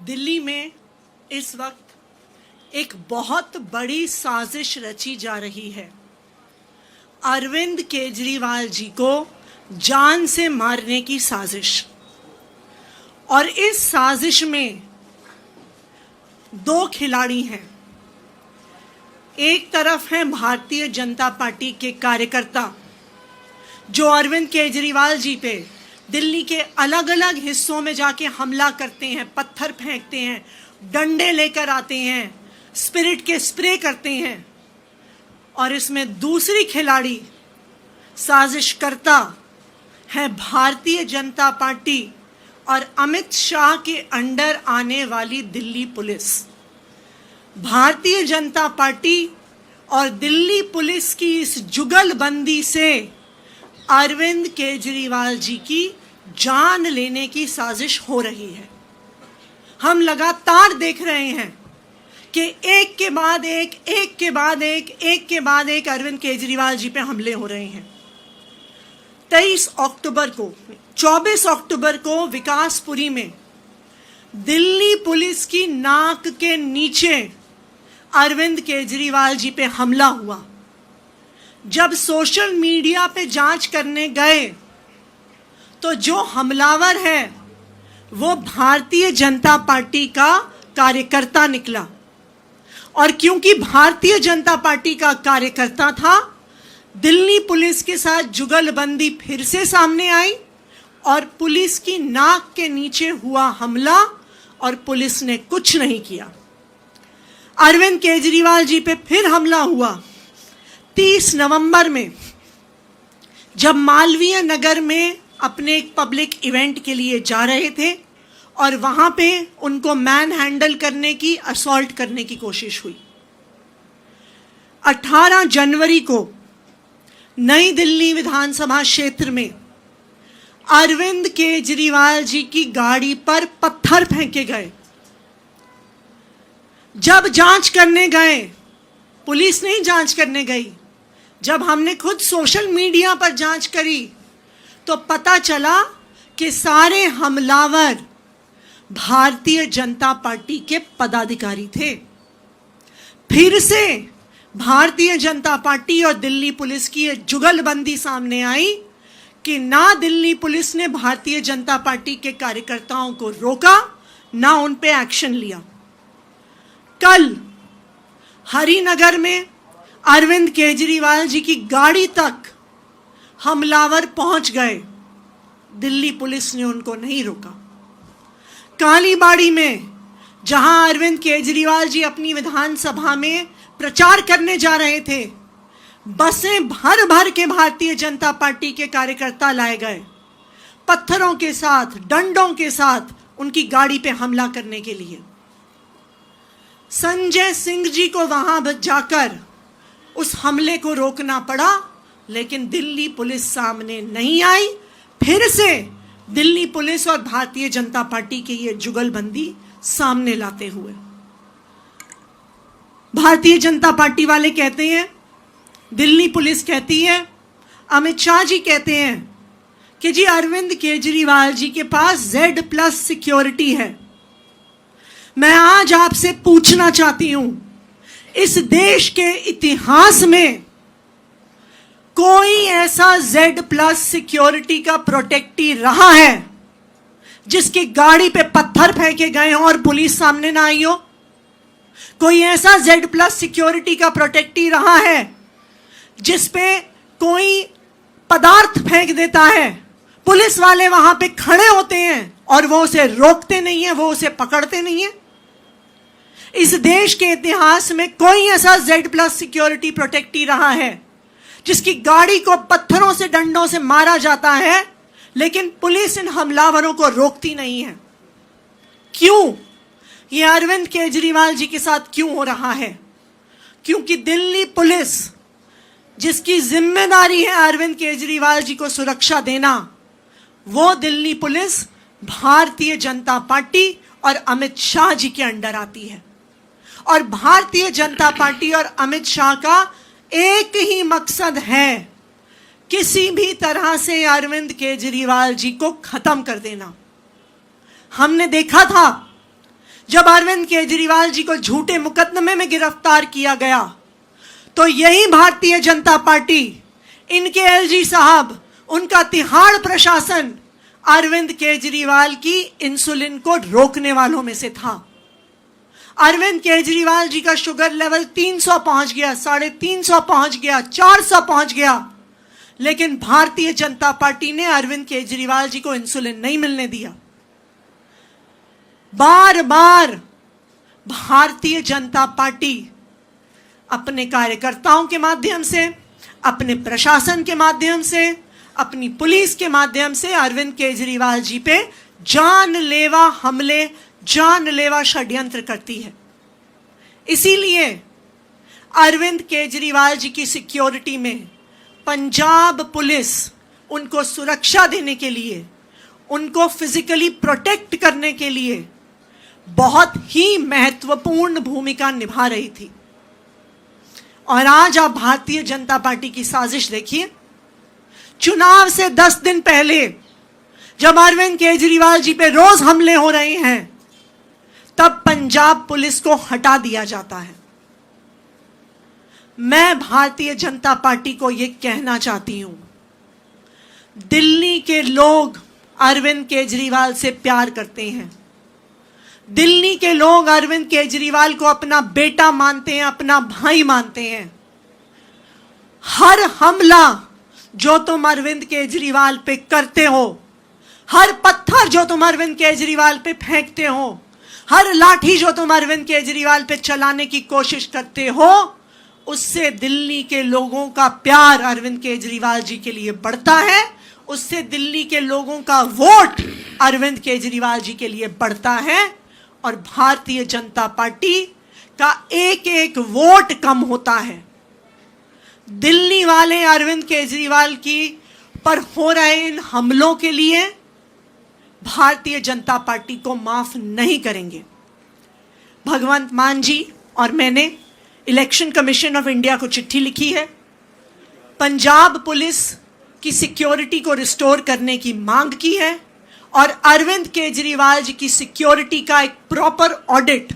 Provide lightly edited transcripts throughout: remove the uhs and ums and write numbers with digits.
दिल्ली में इस वक्त एक बहुत बड़ी साजिश रची जा रही है। अरविंद केजरीवाल जी को जान से मारने की साजिश। और इस साजिश में दो खिलाड़ी हैं। एक तरफ हैं भारतीय जनता पार्टी के कार्यकर्ता जो अरविंद केजरीवाल जी पे दिल्ली के अलग अलग हिस्सों में जाके हमला करते हैं, पत्थर फेंकते हैं, डंडे लेकर आते हैं, स्पिरिट के स्प्रे करते हैं। और इसमें दूसरी खिलाड़ी साजिशकर्ता है भारतीय जनता पार्टी और अमित शाह के अंडर आने वाली दिल्ली पुलिस। भारतीय जनता पार्टी और दिल्ली पुलिस की इस जुगलबंदी से अरविंद केजरीवाल जी की जान लेने की साजिश हो रही है। हम लगातार देख रहे हैं कि एक के बाद एक अरविंद केजरीवाल जी पे हमले हो रहे हैं। 24 अक्टूबर को विकासपुरी में दिल्ली पुलिस की नाक के नीचे अरविंद केजरीवाल जी पे हमला हुआ। जब सोशल मीडिया पे जांच करने गए तो जो हमलावर है वो भारतीय जनता पार्टी का कार्यकर्ता निकला। और क्योंकि भारतीय जनता पार्टी का कार्यकर्ता था, दिल्ली पुलिस के साथ जुगलबंदी फिर से सामने आई और पुलिस की नाक के नीचे हुआ हमला और पुलिस ने कुछ नहीं किया। अरविंद केजरीवाल जी पे फिर हमला हुआ 30 नवंबर में, जब मालवीय नगर में अपने एक पब्लिक इवेंट के लिए जा रहे थे और वहां पे उनको मैन हैंडल करने की, असॉल्ट करने की कोशिश हुई। 18 जनवरी को नई दिल्ली विधानसभा क्षेत्र में अरविंद केजरीवाल जी की गाड़ी पर पत्थर फेंके गए। जब जांच करने गए, पुलिस नहीं जांच करने गई, जब हमने खुद सोशल मीडिया पर जांच करी तो पता चला कि सारे हमलावर भारतीय जनता पार्टी के पदाधिकारी थे। फिर से भारतीय जनता पार्टी और दिल्ली पुलिस की एक जुगलबंदी सामने आई कि ना दिल्ली पुलिस ने भारतीय जनता पार्टी के कार्यकर्ताओं को रोका, ना उन पे एक्शन लिया। कल हरिनगर में अरविंद केजरीवाल जी की गाड़ी तक हमलावर पहुंच गए, दिल्ली पुलिस ने उनको नहीं रोका। कालीबाड़ी में जहां अरविंद केजरीवाल जी अपनी विधानसभा में प्रचार करने जा रहे थे, बसें भर भर के भारतीय जनता पार्टी के कार्यकर्ता लाए गए, पत्थरों के साथ, डंडों के साथ उनकी गाड़ी पे हमला करने के लिए। संजय सिंह जी को वहां जाकर उस हमले को रोकना पड़ा, लेकिन दिल्ली पुलिस सामने नहीं आई। फिर से दिल्ली पुलिस और भारतीय जनता पार्टी की ये जुगलबंदी सामने लाते हुए भारतीय जनता पार्टी वाले कहते हैं, दिल्ली पुलिस कहती है, अमित शाह जी कहते हैं कि जी अरविंद केजरीवाल जी के पास Z+ सिक्योरिटी है। मैं आज आपसे पूछना चाहती हूं, इस देश के इतिहास में कोई ऐसा Z+ सिक्योरिटी का प्रोटेक्टी रहा है जिसकी गाड़ी पे पत्थर फेंके गए हों और पुलिस सामने ना आई हो? कोई ऐसा Z+ सिक्योरिटी का प्रोटेक्टी रहा है जिस पे कोई पदार्थ फेंक देता है, पुलिस वाले वहां पे खड़े होते हैं और वो उसे रोकते नहीं है, वो उसे पकड़ते नहीं है? इस देश के इतिहास में कोई ऐसा Z+ सिक्योरिटी प्रोटेक्टी रहा है जिसकी गाड़ी को पत्थरों से, डंडों से मारा जाता है, लेकिन पुलिस इन हमलावरों को रोकती नहीं है? क्यों? यह अरविंद केजरीवाल जी के साथ क्यों हो रहा है? क्योंकि दिल्ली पुलिस, जिसकी जिम्मेदारी है अरविंद केजरीवाल जी को सुरक्षा देना, वो दिल्ली पुलिस भारतीय जनता पार्टी और अमित शाह जी के अंडर आती है। और भारतीय जनता पार्टी और अमित शाह का एक ही मकसद है, किसी भी तरह से अरविंद केजरीवाल जी को खत्म कर देना। हमने देखा था जब अरविंद केजरीवाल जी को झूठे मुकदमे में गिरफ्तार किया गया तो यही भारतीय जनता पार्टी, इनके एलजी साहब, उनका तिहाड़ प्रशासन अरविंद केजरीवाल की इंसुलिन को रोकने वालों में से था। अरविंद केजरीवाल जी का शुगर लेवल 300 पहुंच गया, 350 पहुंच गया, 400 पहुंच गया, लेकिन भारतीय जनता पार्टी ने अरविंद केजरीवाल जी को इंसुलिन नहीं मिलने दिया। बार बार भारतीय जनता पार्टी अपने कार्यकर्ताओं के माध्यम से, अपने प्रशासन के माध्यम से, अपनी पुलिस के माध्यम से अरविंद केजरीवाल जी पे जानलेवा हमले, जानलेवा षड्यंत्र करती है। इसीलिए अरविंद केजरीवाल जी की सिक्योरिटी में पंजाब पुलिस उनको सुरक्षा देने के लिए, उनको फिजिकली प्रोटेक्ट करने के लिए बहुत ही महत्वपूर्ण भूमिका निभा रही थी। और आज आप भारतीय जनता पार्टी की साजिश देखिए। चुनाव से 10 दिन पहले जब अरविंद केजरीवाल जी पे रोज हमले हो रहे हैं, तब पंजाब पुलिस को हटा दिया जाता है। मैं भारतीय जनता पार्टी को यह कहना चाहती हूं, दिल्ली के लोग अरविंद केजरीवाल से प्यार करते हैं। दिल्ली के लोग अरविंद केजरीवाल को अपना बेटा मानते हैं, अपना भाई मानते हैं। हर हमला जो तुम अरविंद केजरीवाल पे करते हो, हर पत्थर जो तुम अरविंद केजरीवाल पे फेंकते हो, हर लाठी जो तुम अरविंद केजरीवाल पे चलाने की कोशिश करते हो, उससे दिल्ली के लोगों का प्यार अरविंद केजरीवाल जी के लिए बढ़ता है। उससे दिल्ली के लोगों का वोट अरविंद केजरीवाल जी के लिए बढ़ता है और भारतीय जनता पार्टी का एक एक वोट कम होता है। दिल्ली वाले अरविंद केजरीवाल की पर हो रहे इन हमलों के लिए भारतीय जनता पार्टी को माफ नहीं करेंगे। भगवंत मान जी और मैंने इलेक्शन कमीशन ऑफ इंडिया को चिट्ठी लिखी है। पंजाब पुलिस की सिक्योरिटी को रिस्टोर करने की मांग की है और अरविंद केजरीवाल जी की सिक्योरिटी का एक प्रॉपर ऑडिट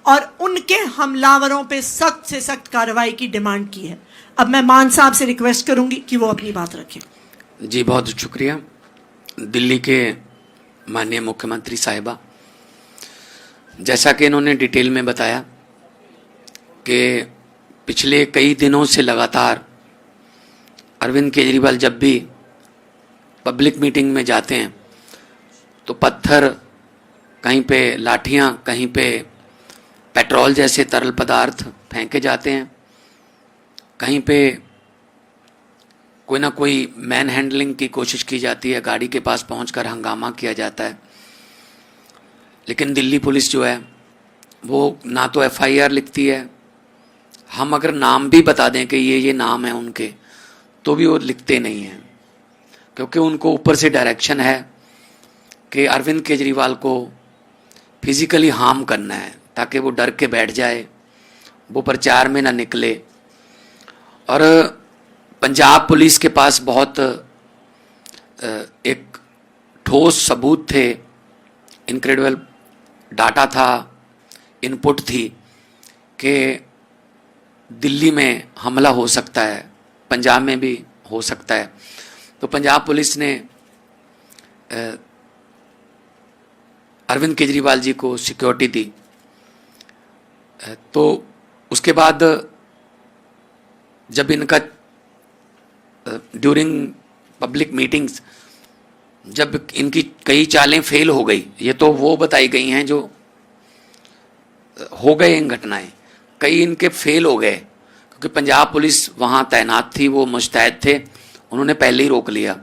और उनके हमलावरों पे सख्त से सख्त कार्रवाई की डिमांड की है। अब मैं मान साहब से रिक्वेस्ट करूंगी कि वो अपनी बात रखें। जी बहुत शुक्रिया। दिल्ली के माननीय मुख्यमंत्री साहिबा, जैसा कि इन्होंने डिटेल में बताया कि पिछले कई दिनों से लगातार अरविंद केजरीवाल जब भी पब्लिक मीटिंग में जाते हैं तो पत्थर, कहीं पे लाठियां, कहीं पे पेट्रोल जैसे तरल पदार्थ फेंके जाते हैं, कहीं पे कोई ना कोई मैन हैंडलिंग की कोशिश की जाती है, गाड़ी के पास पहुंचकर हंगामा किया जाता है। लेकिन दिल्ली पुलिस जो है वो ना तो एफआईआर लिखती है, हम अगर नाम भी बता दें कि ये नाम है उनके, तो भी वो लिखते नहीं हैं, क्योंकि उनको ऊपर से डायरेक्शन है कि अरविंद केजरीवाल को फिजिकली हार्म करना है ताकि वो डर के बैठ जाए, वो प्रचार में ना निकले। और पंजाब पुलिस के पास बहुत एक ठोस सबूत थे, इनक्रेडिबल डाटा था, इनपुट थी कि दिल्ली में हमला हो सकता है, पंजाब में भी हो सकता है। तो पंजाब पुलिस ने अरविंद केजरीवाल जी को सिक्योरिटी दी। तो उसके बाद जब इनका ड्यूरिंग पब्लिक मीटिंग्स जब इनकी कई चालें फेल हो गई, ये तो वो बताई गई हैं जो हो गए इन घटनाएं, कई इनके फेल हो गए क्योंकि पंजाब पुलिस वहाँ तैनात थी, वो मुस्तैद थे, उन्होंने पहले ही रोक लिया।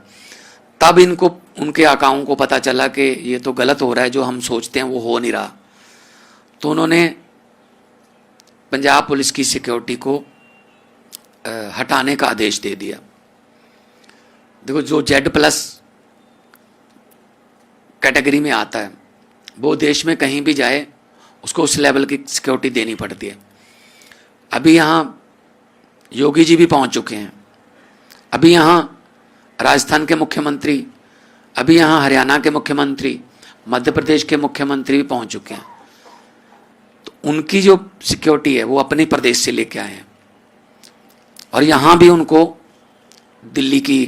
तब इनको, उनके आकाओं को पता चला कि ये तो गलत हो रहा है, जो हम सोचते हैं वो हो नहीं रहा। तो उन्होंने पंजाब पुलिस की सिक्योरिटी को हटाने का आदेश दे दिया। देखो, जो Z+ कैटेगरी में आता है वो देश में कहीं भी जाए उसको उस लेवल की सिक्योरिटी देनी पड़ती है। अभी यहाँ योगी जी भी पहुँच चुके हैं, अभी यहाँ राजस्थान के मुख्यमंत्री, अभी यहाँ हरियाणा के मुख्यमंत्री, मध्य प्रदेश के मुख्यमंत्री भी पहुँच चुके हैं। उनकी जो सिक्योरिटी है वो अपने प्रदेश से लेके आए हैं, और यहाँ भी उनको दिल्ली की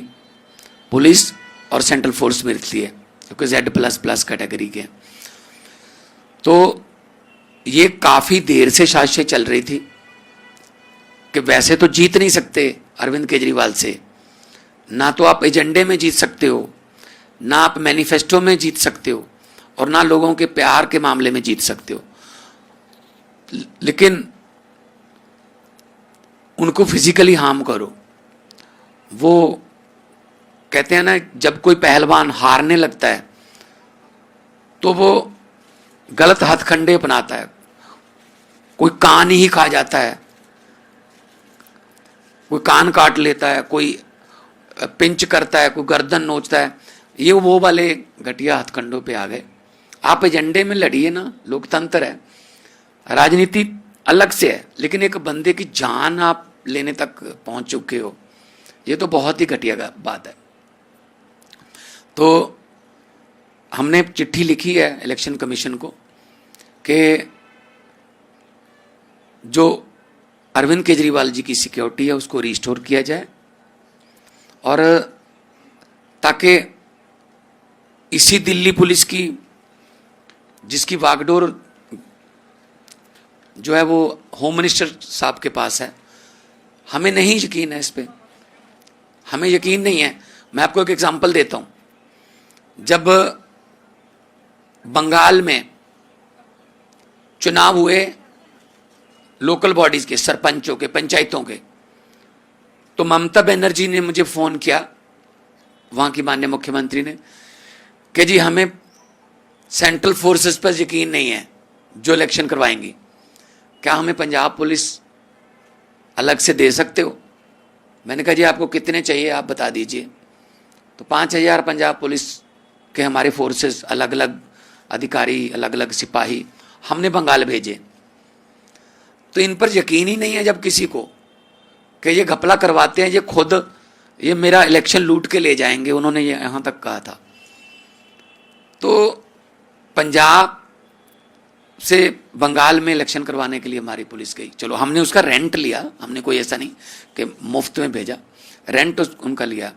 पुलिस और सेंट्रल फोर्स मिलती है, क्योंकि Z++ कैटेगरी के। तो ये काफ़ी देर से साजिश चल रही थी कि वैसे तो जीत नहीं सकते अरविंद केजरीवाल से, ना तो आप एजेंडे में जीत सकते हो, ना आप मैनिफेस्टो में जीत सकते हो, और ना लोगों के प्यार के मामले में जीत सकते हो। लेकिन उनको फिजिकली हार्म करो। वो कहते हैं ना, जब कोई पहलवान हारने लगता है तो वो गलत हथकंडे अपनाता है, कोई कान ही खा जाता है, कोई कान काट लेता है, कोई पिंच करता है, कोई गर्दन नोचता है। ये वो वाले घटिया हथकंडों पे आ गए। आप एजेंडे में लड़िए ना, लोकतंत्र है, राजनीति अलग से है, लेकिन एक बंदे की जान आप लेने तक पहुंच चुके हो, ये तो बहुत ही घटिया बात है। तो हमने चिट्ठी लिखी है इलेक्शन कमीशन को कि जो अरविंद केजरीवाल जी की सिक्योरिटी है उसको रिस्टोर किया जाए, और ताकि इसी दिल्ली पुलिस की, जिसकी वागडोर जो है वो होम मिनिस्टर साहब के पास है, हमें नहीं यकीन है इस पे, हमें यकीन नहीं है। मैं आपको एक एग्जांपल देता हूं। जब बंगाल में चुनाव हुए लोकल बॉडीज के, सरपंचों के, पंचायतों के, तो ममता बनर्जी ने मुझे फोन किया, वहां की माननीय मुख्यमंत्री ने, कि जी हमें सेंट्रल फोर्सेस पर यकीन नहीं है जो इलेक्शन करवाएंगी, क्या हमें पंजाब पुलिस अलग से दे सकते हो? मैंने कहा जी आपको कितने चाहिए आप बता दीजिए। तो 5,000 पंजाब पुलिस के हमारे फोर्सेस, अलग अलग अधिकारी, अलग अलग सिपाही हमने बंगाल भेजे। तो इन पर यकीन ही नहीं है जब किसी को, कि ये घपला करवाते हैं, ये खुद ये मेरा इलेक्शन लूट के ले जाएंगे, उन्होंने ये यहां तक कहा था। तो पंजाब से बंगाल में इलेक्शन करवाने के लिए हमारी पुलिस गई। चलो हमने उसका रेंट लिया, हमने कोई ऐसा नहीं कि मुफ्त में भेजा, रेंट उनका लिया।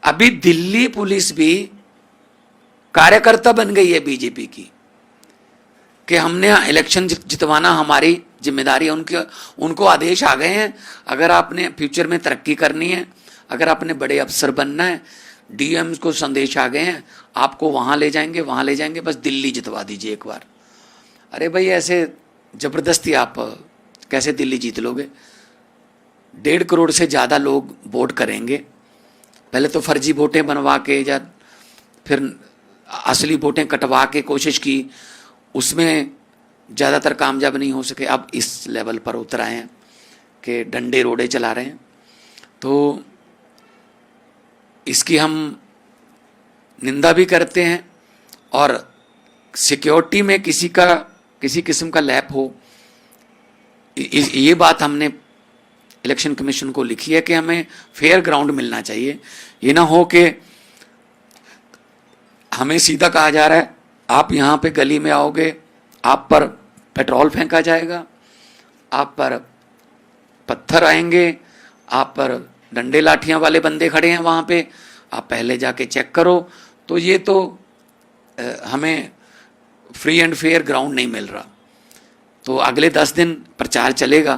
अभी दिल्ली पुलिस भी कार्यकर्ता बन गई है बीजेपी की, कि हमने इलेक्शन जितवाना हमारी जिम्मेदारी है। उनको आदेश आ गए हैं, अगर आपने फ्यूचर में तरक्की करनी है, अगर आपने बड़े अफसर बनना है, डीएम्स को संदेश आ गए हैं, आपको वहां ले जाएंगे, वहां ले जाएंगे, बस दिल्ली जितवा दीजिए एक बार। अरे भाई ऐसे जबरदस्ती आप कैसे दिल्ली जीत लोगे? 1.5 करोड़ से ज़्यादा लोग वोट करेंगे। पहले तो फर्जी वोटें बनवा के, या फिर असली वोटें कटवा के कोशिश की, उसमें ज़्यादातर कामयाब नहीं हो सके। अब इस लेवल पर उतर आए हैं कि डंडे रोड़े चला रहे हैं। तो इसकी हम निंदा भी करते हैं, और सिक्योरिटी में किसी किस्म का लैप हो, ये बात हमने इलेक्शन कमीशन को लिखी है कि हमें फेयर ग्राउंड मिलना चाहिए। ये ना हो कि हमें सीधा कहा जा रहा है आप यहाँ पे गली में आओगे, आप पर पेट्रोल फेंका जाएगा, आप पर पत्थर आएंगे, आप पर डंडे लाठियां वाले बंदे खड़े हैं वहाँ पे, आप पहले जाके चेक करो। तो ये तो हमें फ्री एंड फेयर ग्राउंड नहीं मिल रहा। तो अगले 10 दिन प्रचार चलेगा,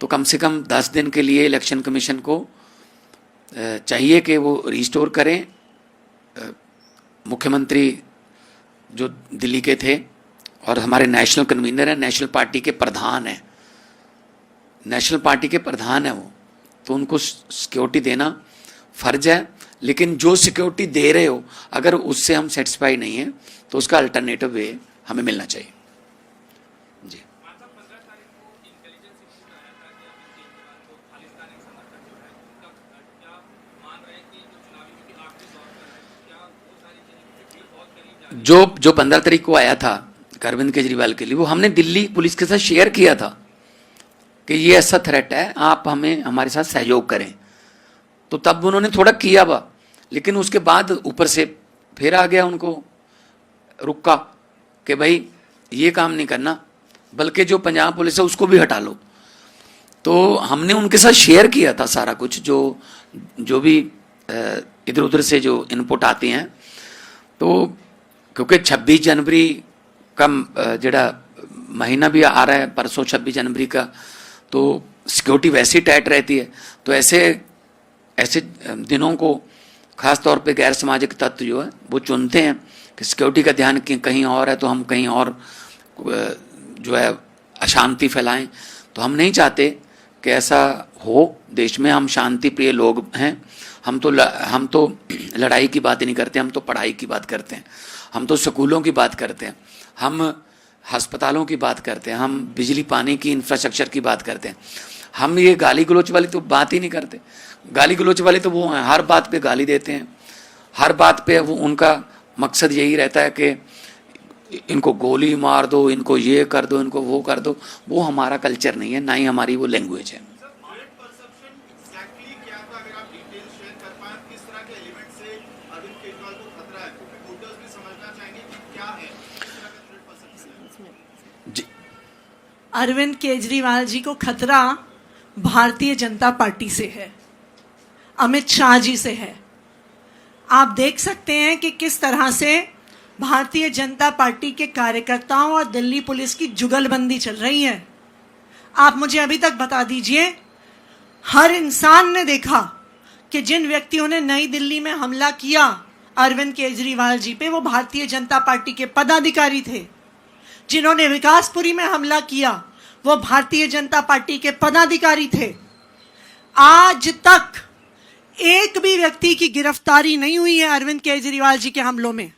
तो कम से कम 10 दिन के लिए इलेक्शन कमीशन को चाहिए कि वो रिस्टोर करें। मुख्यमंत्री जो दिल्ली के थे और हमारे नेशनल कन्वीनर हैं, नेशनल पार्टी के प्रधान हैं, नेशनल पार्टी के प्रधान हैं वो, तो उनको सिक्योरिटी देना फर्ज है। लेकिन जो सिक्योरिटी दे रहे हो, अगर उससे हम सेटिस्फाई नहीं है तो उसका अल्टरनेटिव वे हमें मिलना चाहिए। जी, जो 15 तारीख को आया था अरविंद केजरीवाल के लिए, वो हमने दिल्ली पुलिस के साथ शेयर किया था कि ये ऐसा थ्रेट है, आप हमारे साथ सहयोग करें। तो तब उन्होंने थोड़ा किया बा, लेकिन उसके बाद ऊपर से फिर आ गया उनको रुक्का कि भाई ये काम नहीं करना, बल्कि जो पंजाब पुलिस है उसको भी हटा लो। तो हमने उनके साथ शेयर किया था सारा कुछ, जो भी इधर उधर से जो इनपुट आती हैं। तो क्योंकि 26 जनवरी का जड़ा महीना भी आ रहा है, परसों 26 जनवरी का, तो सिक्योरिटी वैसे ही टाइट रहती है। तो ऐसे दिनों को खास तौर पे गैर सामाजिक तत्व जो है वो चुनते हैं कि सिक्योरिटी का ध्यान कहीं और है, तो हम कहीं और जो है अशांति फैलाएं। तो हम नहीं चाहते कि ऐसा हो देश में। हम शांति प्रिय लोग हैं। हम तो लड़ाई की बात ही नहीं करते, हम तो पढ़ाई की बात करते हैं, हम तो स्कूलों की बात करते हैं, हम अस्पतालों की बात करते हैं, हम बिजली पानी की इंफ्रास्ट्रक्चर की बात करते हैं। हम ये गाली गलौच वाली तो बात ही नहीं करते। गाली गलौच वाले तो वो हैं, हर बात पे गाली देते हैं, हर बात पे वो उनका मकसद यही रहता है कि इनको गोली मार दो, इनको ये कर दो, इनको वो कर दो। वो हमारा कल्चर नहीं है, ना ही हमारी वो लैंग्वेज है। अरविंद केजरीवाल जी को खतरा भारतीय जनता पार्टी से है, अमित शाह जी से है। आप देख सकते हैं कि किस तरह से भारतीय जनता पार्टी के कार्यकर्ताओं और दिल्ली पुलिस की जुगलबंदी चल रही है। आप मुझे अभी तक बता दीजिए, हर इंसान ने देखा कि जिन व्यक्तियों ने नई दिल्ली में हमला किया अरविंद केजरीवाल जी पे, वो भारतीय जनता पार्टी के पदाधिकारी थे। जिन्होंने विकासपुरी में हमला किया वो भारतीय जनता पार्टी के पदाधिकारी थे। आज तक एक भी व्यक्ति की गिरफ्तारी नहीं हुई है अरविंद केजरीवाल जी के हमलों में।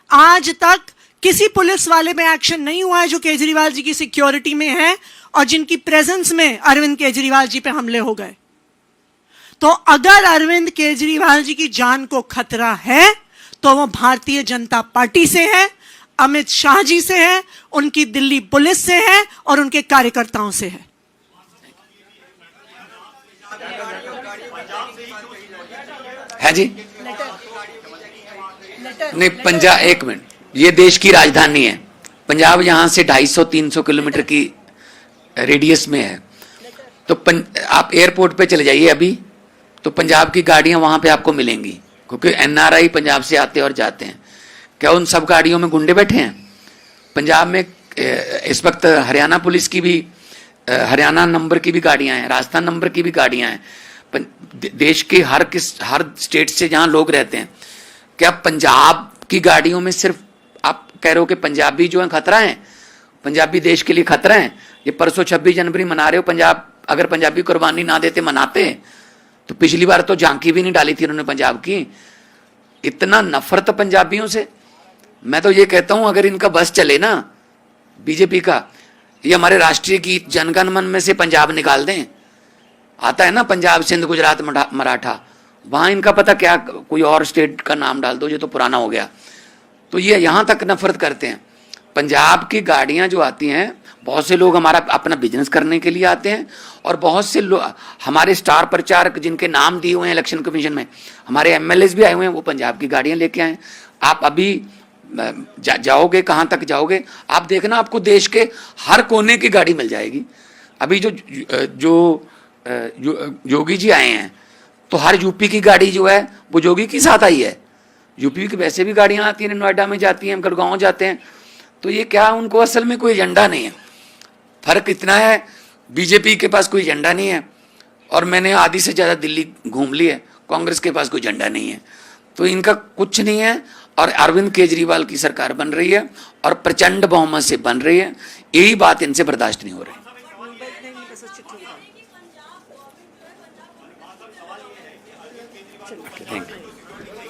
आज तक किसी पुलिस वाले में एक्शन नहीं हुआ है जो केजरीवाल जी की सिक्योरिटी में है और जिनकी प्रेजेंस में अरविंद केजरीवाल जी पे हमले हो गए। तो अगर अरविंद केजरीवाल जी की जान को खतरा है तो वो भारतीय जनता पार्टी से है, अमित शाह जी से है, उनकी दिल्ली पुलिस से है और उनके कार्यकर्ताओं से है। है जी? नहीं, पंजाब, एक मिनट, ये देश की राजधानी है। पंजाब यहां से 250-300 किलोमीटर की रेडियस में है। तो आप एयरपोर्ट पे चले जाइए अभी, तो पंजाब की गाड़ियां वहां पे आपको मिलेंगी, क्योंकि एनआरआई पंजाब से आते और जाते हैं। क्या उन सब गाड़ियों में गुंडे बैठे हैं? पंजाब में इस वक्त हरियाणा पुलिस की भी, हरियाणा नंबर की भी गाड़ियां हैं, राजस्थान नंबर की भी गाड़ियां हैं। देश के हर स्टेट से जहां लोग रहते हैं। क्या पंजाब की गाड़ियों में सिर्फ आप कह रहे हो कि पंजाबी जो है खतरा है, पंजाबी देश के लिए खतरा है? ये परसों 26 जनवरी मना रहे हो, पंजाब अगर पंजाबी कुर्बानी ना देते मनाते, तो पिछली बार तो झांकी भी नहीं डाली थी उन्होंने पंजाब की। इतना नफरत पंजाबियों से। मैं तो ये कहता हूं अगर इनका बस चले ना बीजेपी का, ये हमारे राष्ट्रीय गीत जनगण मन में से पंजाब निकाल दें। आता है ना पंजाब, सिंध, गुजरात, मराठा, वहां इनका पता क्या कोई और स्टेट का नाम डाल दो, ये तो पुराना हो गया। तो ये यहां तक नफरत करते हैं। पंजाब की गाड़ियां जो आती हैं, बहुत से लोग हमारा अपना बिजनेस करने के लिए आते हैं, और बहुत से लोग हमारे स्टार प्रचारक जिनके नाम दिए हुए हैं इलेक्शन कमीशन में, हमारे एमएलएस भी आए हुए हैं, वो पंजाब की गाड़ियां लेके आए। आप अभी जाओगे, कहां तक जाओगे, आप देखना आपको देश के हर कोने की गाड़ी मिल जाएगी। अभी जो योगी जी आए हैं, तो हर यूपी की गाड़ी जो है वो योगी के साथ आई है। यूपी की वैसे भी गाड़ियां आती हैं, नोएडा में जाती हैं, गुड़गांव जाते हैं। तो ये क्या, उनको असल में कोई एजेंडा नहीं है। फर्क इतना है, बीजेपी के पास कोई एजेंडा नहीं है, और मैंने आधी से ज्यादा दिल्ली घूम ली है, कांग्रेस के पास कोई एजेंडा नहीं है। तो इनका कुछ नहीं है, और अरविंद केजरीवाल की सरकार बन रही है और प्रचंड बहुमत से बन रही है। यही बात इनसे बर्दाश्त नहीं हो रही। Thank you.